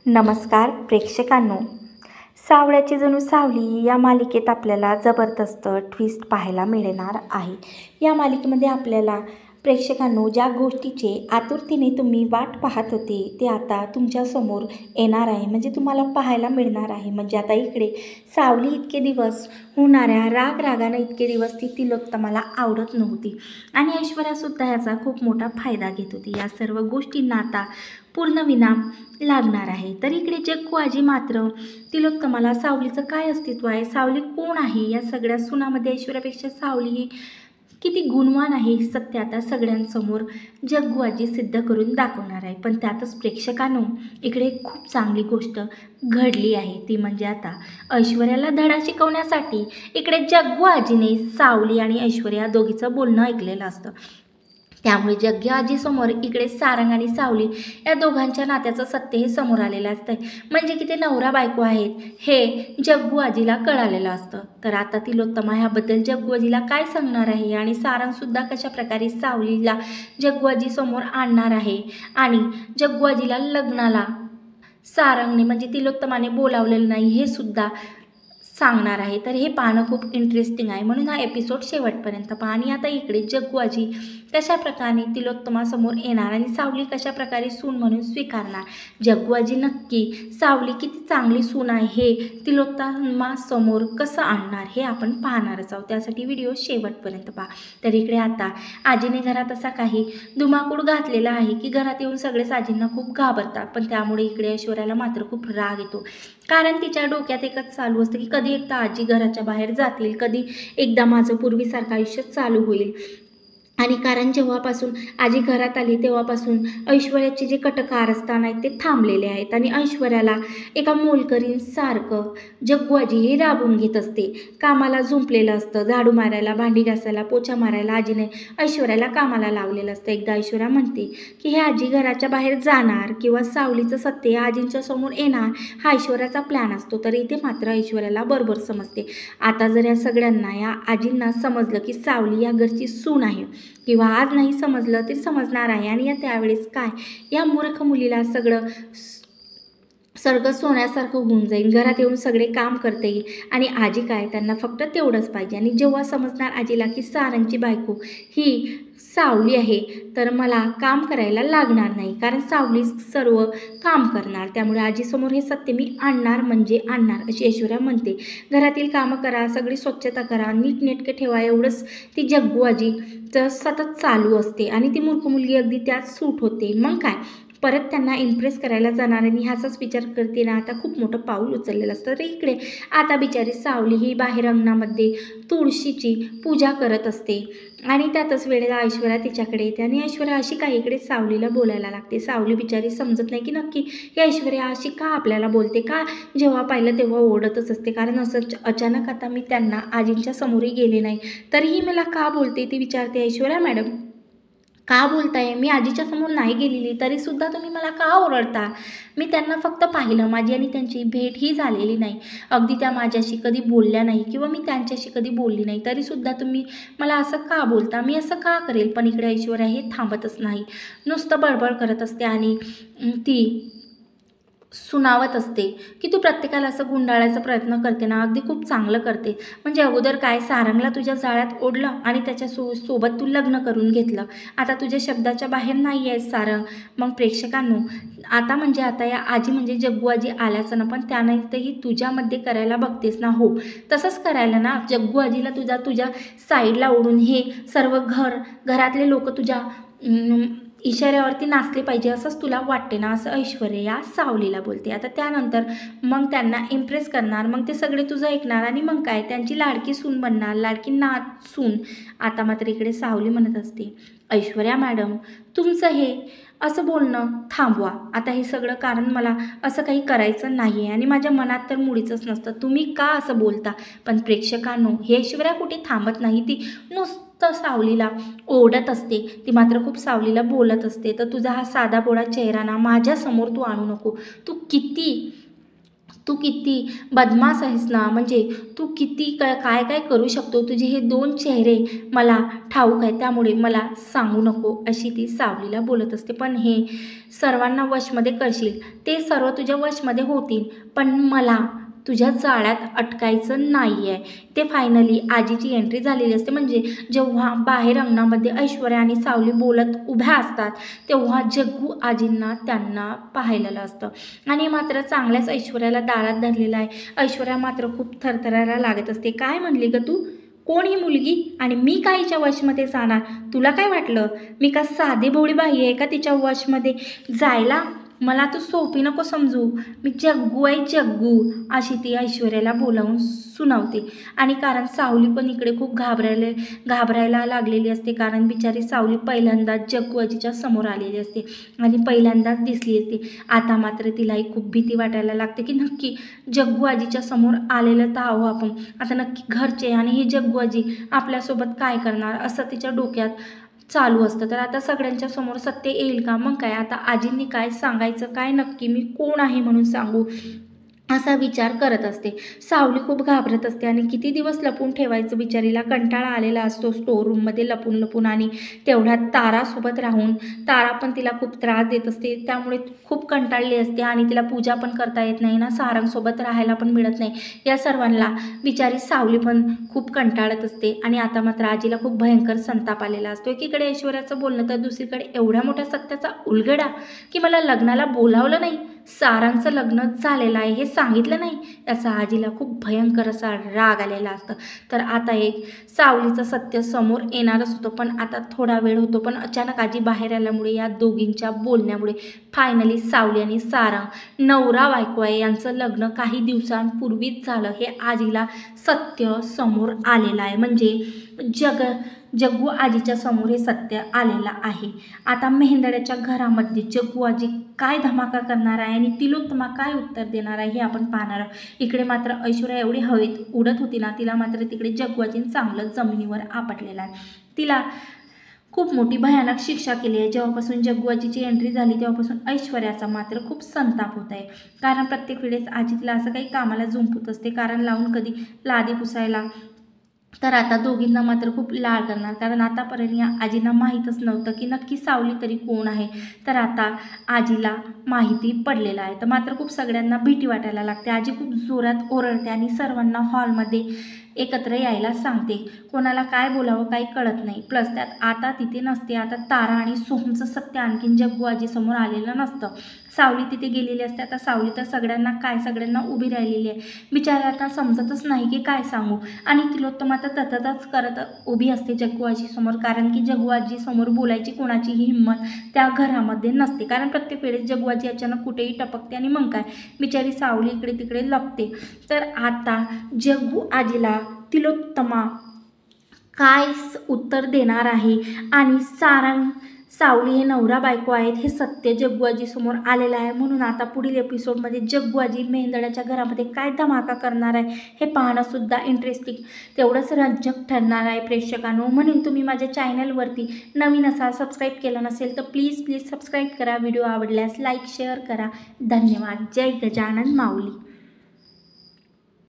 नमस्कार प्रेक्षकांनो, सावळ्याची जणू सावली या मालिकेत आपल्याला जबरदस्त ट्विस्ट पाहायला मिळणार आहे। या मालिकेमध्ये आपल्याला प्रेक्षकांनो ज्या गोष्टीचे आतुरतेने तुम्ही वाट पाहत होते ते आता तुमच्यासमोर येणार आहे, म्हणजे तुम्हाला पाहायला मिळणार आहे। म्हणजे आता इकडे सावली इतके दिवस होणाऱ्या रागानं इतके दिवस ती तिलोत्तमाला आवडत नव्हती आणि ऐश्वर्यासुद्धा याचा खूप मोठा फायदा घेत होती। या सर्व गोष्टींना आता पूर्ण विराम लागणार आहे। तर इकडे जग्गू आजी मात्र तिलोत्तमाला सावलीचं काय अस्तित्व आहे, सावली कोण आहे, या सगळ्या सुनामध्ये ऐश्वर्यापेक्षा सावली ही किती गुणवान आहे हे सत्य आता सगळ्यांसमोर जग्गू आजी सिद्ध करून दाखवणार आहे। पण त्यातच प्रेक्षकांनो इकडे खूप चांगली गोष्ट घडली आहे, ती म्हणजे आता ऐश्वर्याला धडा शिकवण्यासाठी इकडे जग्गू आजीने सावली आणि ऐश्वर्या दोघीचं बोलणं ऐकलेलं असतं। त्यामुळे जग्गू आजीसमोर इकडे सारंग आणि सावली या दोघांच्या नात्याचं सत्य हे समोर आलेलं असतं, म्हणजे की ते नवरा बायको आहेत हे जग्गू आजीला कळालेलं असतं। तर आता तिलोत्तमा ह्याबद्दल जग्गू आजीला काय सांगणार आहे आणि सारंगसुद्धा कशा प्रकारे सावलीला जग्गू आजीसमोर आणणार आहे आणि जग्गू आजीला लग्नाला सारंगने म्हणजे तिलोत्तमाने बोलावलेलं नाही हे सुद्धा सांगणार आहे। तर हे पाहणं खूप इंटरेस्टिंग आहे, म्हणून हा एपिसोड शेवटपर्यंत पहा। आणि आता इकडे जग्गू आजी कशा प्रकारे तिलोत्तमासमोर येणार आणि सावली कशा प्रकारे सून म्हणून स्वीकारणार, जग्गू आजी नक्की सावली किती चांगली सून आहे हे तिलोत्तमासमोर कसं आणणार हे आपण पाहणारच आहोत। त्यासाठी व्हिडिओ शेवटपर्यंत पहा। तर इकडे आता आजीने घरात असा काही धुमाकूळ घातलेला आहे की घरात येऊन सगळेच आजींना खूप घाबरतात, पण त्यामुळे इकडे ऐश्वर्याला मात्र खूप राग येतो, कारण तिच्या डोक्यात एकच चालू असतं की कधी एकदा आजी घराच्या बाहेर जातील, कधी एकदा माझं पूर्वीसारखं आयुष्य चालू होईल। आणि कारण जेव्हापासून आजी घरात आली तेव्हापासून ऐश्वर्याचे जे कटकारस्थान आहेत ते थांबलेले आहेत आणि ऐश्वर्याला एका मोलकरींसारखं जग्गू आजी हे राबवून घेत असते। कामाला झुंपलेलं असतं, झाडू मारायला, भांडी घासायला, पोछा मारायला आजीने ऐश्वर्याला कामाला लावलेलं असतं। एकदा ऐश्वर्या म्हणते की हे आजी घराच्या बाहेर जाणार किंवा सावलीचं सत्य आजींच्या समोर येणार हा ऐश्वर्याचा प्लॅन असतो, तर इथे मात्र ऐश्वर्याला बरोबर समजते। आता जर या सगळ्यांना या आजींना समजलं की सावली या घरची सून आहे किंवा आज नाही समजलं तरी समजणार आहे आणि या त्यावेळेस काय या मूर्ख मुलीला सगळं सोन्यासारखं होऊन जाईल, घरात येऊन सगळे काम करता येईल आणि आजी काय त्यांना फक्त तेवढंच पाहिजे। आणि जेव्हा समजणार आजीला की सारंगची बायको ही सावली आहे तर मला काम करायला लागणार नाही, कारण सावली सर्व काम करणार, त्यामुळे आजीसमोर हे सत्य मी आणणार म्हणजे आणणार अशी ऐश्वर्या म्हणते। घरातील कामं करा, सगळी स्वच्छता करा, नीटनेटके ठेवा, एवढंच ती जग्गू आजीचं सतत चालू असते आणि ती मूर्ख मुलगी अगदी त्यात सूट होते। मग काय परत त्यांना इम्प्रेस करायला जाणार आणि ह्याचाच विचार करते ना आता खूप मोठं पाऊल उचललेलं असतं। तर इकडे आता बिचारी सावली ही बाहेर अंगणामध्ये तुळशीची पूजा करत असते आणि त्यातच वेळेला ऐश्वर्या तिच्याकडे येते आणि ऐश्वर्या अशी काही इकडे सावलीला बोलायला लागते। सावली बिचारी समजत नाही की नक्की ही ऐश्वर्या अशी का आपल्याला बोलते, का जेव्हा पाहिलं तेव्हा ओरडतच असते, कारण असं अचानक आता मी त्यांना आजींच्या समोरही गेले नाही तरीही मला का बोलते ती विचारते। ऐश्वर्या मॅडम का बोलताय, मी आजीच्या समोर नाही गेलेली तरीसुद्धा तुम्ही मला का ओरडता, मी त्यांना फक्त पाहिलं, माझी आणि त्यांची भेटही झालेली नाही, अगदी त्या माझ्याशी कधी बोलल्या नाही किंवा मी त्यांच्याशी कधी बोलली नाही तरीसुद्धा तुम्ही मला असं का बोलता, मी असं का करेल। पण इकडे ऐश्वर्या हे थांबतच नाही, नुसतं बडबड करत असते आणि ती सुनावत असते की तू प्रत्येकाला असं गुंडाळायचा प्रयत्न करते ना, अगदी खूप चांगलं करते, म्हणजे अगोदर काय सारंगला तुझ्या जाळ्यात ओढलं आणि त्याच्या सोबत तू लग्न करून घेतलं, आता तुझ्या शब्दाच्या बाहेर नाही आहे सारंग। मग प्रेक्षकांनो आता म्हणजे आता या आजी म्हणजे जग्गू आजी आल्याचं ना, पण त्यानंतरही तुझ्यामध्ये करायला बघतेस ना, हो तसंच करायला ना, जग्गू आजीला तुझ्या साईडला ओढून हे सर्व घरातले लोक तुझ्या इशाऱ्यावरती नाचले पाहिजे असंच तुला वाटते ना, असं ऐश्वर्या सावलीला बोलते। आता त्यानंतर मग त्यांना इम्प्रेस करणार, मग ते सगळे तुझं ऐकणार आणि मग काय त्यांची लाडकी सून बनणार, लाडकी नात सून। आता मात्र इकडे सावली म्हणत असते ऐश्वर्या मॅडम तुमचं हे असं बोलणं थांबवा, आता हे सगळं कारण मला असं काही करायचं नाही आहे आणि माझ्या मनात तर मुळीचंच नसतं, तुम्ही का असं बोलता। पण प्रेक्षकांनो हे ऐश्वर्या कुठे थांबत नाही, ती नुसतं सावलीला ओढत असते, ती मात्र खूप सावलीला बोलत असते। तर तुझा हा साधा बोळा चेहरा ना माझ्यासमोर तू आणू नको, तू तू किती बदमाश आहेस ना, म्हणजे तू किती काय काय करू शकतो, तुझे हे 2 चेहरे मला ठाऊक आहे, त्यामुळे मला सांगू नको, अशी ती सावलीला बोलत असते. पण हे सर्वांना वशमध्ये करशील, ते सर्व तुझ्या वशमध्ये होतील, पण मला तुझ्या जाळ्यात अटकायचं नाही आहे. ते फायनली आजीची एंट्री झालेली असते. म्हणजे जेव्हा बाहेर अंगणामध्ये ऐश्वर्या आणि सावली बोलत उभ्या असतात, तेव्हा जग्गू आजींना त्यांना पाहिलेलं असतं आणि मात्र चांगल्याच ऐश्वर्याला दारात धरलेला आहे. ऐश्वर्या मात्र खूप थरथरायला लागत असते. काय म्हणली ग तू? कोण ही मुलगी आणि मी काय हिच्या वशमध्ये जाणार? तुला काय वाटलं मी का साधी भोळी बाई आहे का तिच्या वशमध्ये जायला? मला तू सोपी नको समजू, मी जग्गू आहे जग्गू, अशी ती ऐश्वर्याला बोलावून सुनावते. आणि कारण सावली पण इकडे खूप घाबरायला लागलेली असते, कारण बिचारी सावली पहिल्यांदाच जग्गू आजीच्या समोर आलेली असते आणि पहिल्यांदाच दिसली असते. आता मात्र तिलाही खूप भीती वाटायला लागते की नक्की जग्गू आजीच्या समोर आलेलं तर आहो आपण, आता नक्की घरचे आणि ही जग्गू आजी आपल्यासोबत काय करणार, असं तिच्या डोक्यात चालू असतं. तर आता सगळ्यांच्या समोर सत्य येईल का? मग काय आता आजींनी काय सांगायचं, काय नक्की मी कोण आहे म्हणून सांगू, असा विचार करत असते. सावली खूप घाबरत असते आणि किती दिवस लपून ठेवायचं, बिचारीला कंटाळा आलेला असतो स्टोर रूममध्ये लपून लपून. आणि तेवढ्यात तारासोबत राहून तारा पण तिला खूप त्रास देत असते, त्यामुळे खूप कंटाळली असते आणि तिला पूजा पण करता येत नाही ना, सारंगसोबत राहायला पण मिळत नाही. या सर्वांना बिचारी सावली पण खूप कंटाळत असते आणि आता मात्र आजीला खूप भयंकर संताप आलेला असतो. एकीकडे ऐश्वर्याचं बोलणं तर दुसरीकडे एवढ्या मोठ्या सत्याचा उलगडा की मला लग्नाला बोलावलं नाही, सारांचं लग्न झालेलं आहे हे सांगितलं नाही, याचा आजीला खूप भयंकर असा राग आलेला असतं. तर आता एक सावलीचं सत्य समोर येणारच होतं, पण आता थोडा वेळ होतो. पण अचानक आजी बाहेर आल्यामुळे या दोघींच्या बोलण्यामुळे फायनली सावली आणि सारंग नवरा बायको आहे, यांचं लग्न काही दिवसांपूर्वीच झालं हे आजीला सत्य समोर आलेलं आहे. म्हणजे जग्गू आजीच्या समोर हे सत्य आलेलं आहे. आता मेहेंदड्याच्या घरामध्ये जग्गू आजी काय धमाका करणार आहे आणि तिलोत्तमा काय उत्तर देणार आहे हे आपण पाहणार आहोत. इकडे मात्र ऐश्वर्या एवढी हवेत उडत होती ना, तिला मात्र तिकडे जग्गू आजीने चांगलं जमिनीवर आपटलेलं आहे. तिला खूप मोठी भयानक शिक्षा केली आहे. जेव्हापासून जग्गू आजीची एंट्री झाली तेव्हापासून ऐश्वर्याचा मात्र खूप संताप होत आहे, कारण प्रत्येक वेळेस आजी तिला असं काही कामाला झुंपत असते, कारण लावून कधी लादी पुसायला, तर आता दोघींना मात्र खूप लाड करणार, कारण आतापर्यंत या आजींना माहीतच नव्हतं की नक्की सावली तरी कोण आहे. तर आता आजीला माहिती पडलेलं आहे, तर मात्र खूप सगळ्यांना भीती वाटायला लागते. आजी खूप जोरात ओरडते आणि सर्वांना हॉलमध्ये एकत्र यायला सांगते. कोणाला काय बोलावं काही कळत नाही. प्लस त्यात आता तिथे नसते, आता तारा आणि सोहमचं सत्य आणखीन जग्गू आजीसमोर आलेलं नसतं. सावली तिथे गेलेली असते. आता सावली तर सगळ्यांना उभी राहिलेली आहे. बिचाऱ्यांना समजतच नाही की काय सांगू. आणि तिलोत्तमा तर ततच करत उभी असते जग्गू आजीसमोर, कारण की जग्गू आजीसमोर बोलायची कोणाचीही हिंमत त्या घरामध्ये नसते, कारण प्रत्येक वेळेस जग्गू आजी अचानक कुठेही टपकते आणि मग काय बिचारी सावली इकडे तिकडे लपते. तर आता जग्गू आजीला तिलोत्तमा काय उत्तर देणार आहे आणि सावली हे नवरा बायको आहेत हे सत्य जग्गू आजीसमोर आलेलं आहे. म्हणून आता पुढील एपिसोडमध्ये जग्गू आजी मेहेंदड्याच्या घरामध्ये काय धमाका करणार आहे हे पाहणंसुद्धा इंटरेस्टिंग तेवढंच रंजक ठरणार आहे प्रेक्षकांनो. म्हणून तुम्ही माझ्या चॅनलवरती नवीन असाल, सबस्क्राईब केलं नसेल तर प्लीज सबस्क्राईब करा. व्हिडिओ आवडल्यास लाईक शेअर करा. धन्यवाद. जय गजानन माऊली.